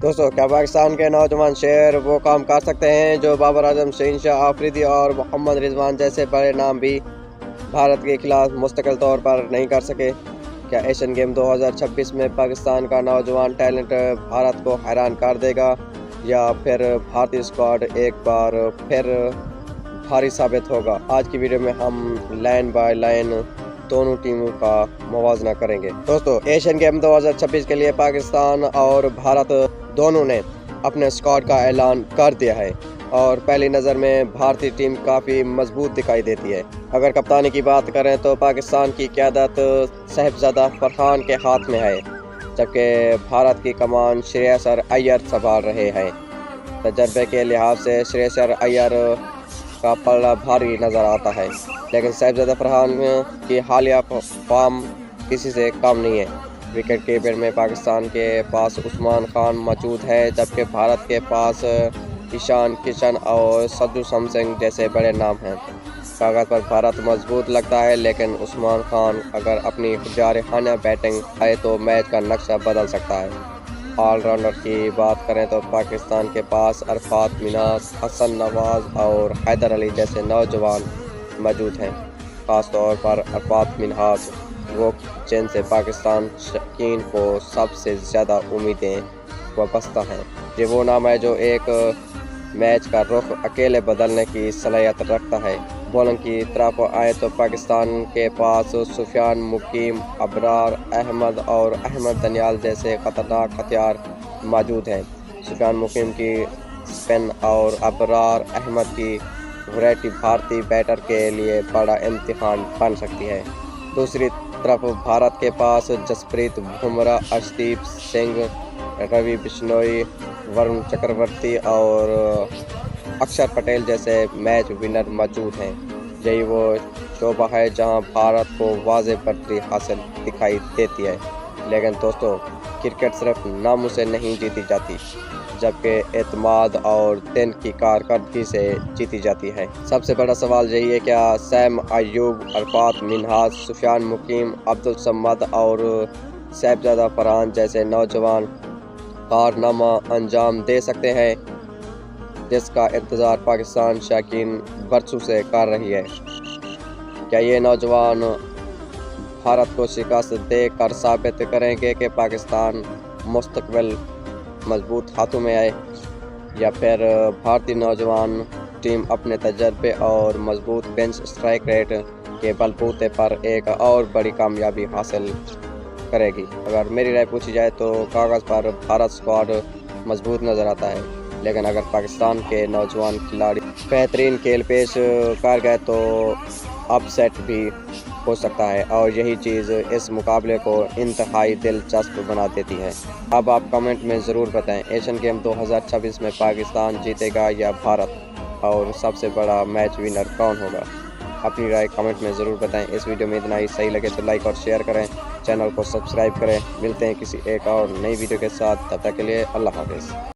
دوستو، کیا پاکستان کے نوجوان شہر وہ کام کر سکتے ہیں جو بابر اعظم، شہنشاہ آفریدی اور محمد رضوان جیسے بڑے نام بھی بھارت کے خلاف مستقل طور پر نہیں کر سکے؟ کیا ایشین گیم 2026 میں پاکستان کا نوجوان ٹیلنٹ بھارت کو حیران کر دے گا، یا پھر بھارتی اسکواڈ ایک بار پھر بھاری ثابت ہوگا؟ آج کی ویڈیو میں ہم لائن بائی لائن دونوں ٹیموں کا موازنہ کریں گے۔ دوستو، ایشین گیم 2026 کے لیے پاکستان اور بھارت دونوں نے اپنے اسکواڈ کا اعلان کر دیا ہے، اور پہلی نظر میں بھارتی ٹیم کافی مضبوط دکھائی دیتی ہے۔ اگر کپتانی کی بات کریں تو پاکستان کی قیادت صاحبزادہ فرحان کے ہاتھ میں ہے، جبکہ بھارت کی کمان شرییسر ایّر سنبھال رہے ہیں۔ تجربے کے لحاظ سے شرییسر ایّر کا پلڑا بھاری نظر آتا ہے، لیکن صاحبزادہ فرحان کی حالیہ فارم کسی سے کم نہیں ہے۔ وکٹ کیپر میں پاکستان کے پاس عثمان خان موجود ہے، جبکہ بھارت کے پاس ایشان کشن اور سنجو سمسنگ جیسے بڑے نام ہیں۔ کاغذ پر بھارت مضبوط لگتا ہے، لیکن عثمان خان اگر اپنی جارحانہ بیٹنگ آئے تو میچ کا نقشہ بدل سکتا ہے۔ آل راؤنڈر کی بات کریں تو پاکستان کے پاس عرفات مناس، حسن نواز اور حیدر علی جیسے نوجوان موجود ہیں۔ خاص طور پر عرفات مناس، وہ جن سے پاکستان شائقین کو سب سے زیادہ امیدیں وابستہ ہیں۔ یہ وہ نام ہے جو ایک میچ کا رخ اکیلے بدلنے کی صلاحیت رکھتا ہے۔ بولنگ کی طرف آئے تو پاکستان کے پاس سفیان مقیم، ابرار احمد اور احمد دانیال جیسے خطرناک ہتھیار موجود ہیں۔ سفیان مقیم کی اسپن اور ابرار احمد کی ویرائٹی بھارتی بیٹر کے لیے بڑا امتحان بن سکتی ہے۔ دوسری طرف بھارت کے پاس جسپریت بمراہ، ارشدیپ سنگھ، روی بشنوئی، ورن چکرورتی اور اکشر پٹیل جیسے میچ ونر موجود ہیں۔ یہی وہ شعبہ ہے جہاں بھارت کو واضح برتری حاصل دکھائی دیتی ہے۔ لیکن دوستو، کرکٹ صرف ناموں سے نہیں جیتی جاتی، جبکہ اعتماد اور دن کی کارکردگی سے جیتی جاتی ہے۔ سب سے بڑا سوال یہی ہے، کیا سیم ایوب، عرفات مناس، سفیان مقیم، عبدالصمد اور صاحبزادہ فرحان جیسے نوجوان کارنامہ انجام دے سکتے ہیں، جس کا انتظار پاکستان شائقین برسوں سے کر رہی ہے؟ کیا یہ نوجوان بھارت کو شکست دے کر ثابت کریں گے کہ پاکستان مستقبل مضبوط ہاتھوں میں آئے، یا پھر بھارتی نوجوان ٹیم اپنے تجربے اور مضبوط بینچ اسٹرائک ریٹ کے بلبوتے پر ایک اور بڑی کامیابی حاصل کرے گی؟ اگر میری رائے پوچھی جائے تو کاغذ پر بھارت اسکواڈ مضبوط نظر آتا ہے، لیکن اگر پاکستان کے نوجوان کھلاڑی بہترین کھیل پیش کر گئے تو اپ سیٹ بھی ہو سکتا ہے، اور یہی چیز اس مقابلے کو انتہائی دلچسپ بنا دیتی ہے۔ اب آپ کمنٹ میں ضرور بتائیں، ایشین گیم 2026 میں پاکستان جیتے گا یا بھارت، اور سب سے بڑا میچ ونر کون ہوگا؟ اپنی رائے کمنٹ میں ضرور بتائیں۔ اس ویڈیو میں اتنا ہی، صحیح لگے تو لائک اور شیئر کریں، چینل کو سبسکرائب کریں۔ ملتے ہیں کسی ایک اور نئی ویڈیو کے ساتھ، تب تک کے لیے اللہ حافظ۔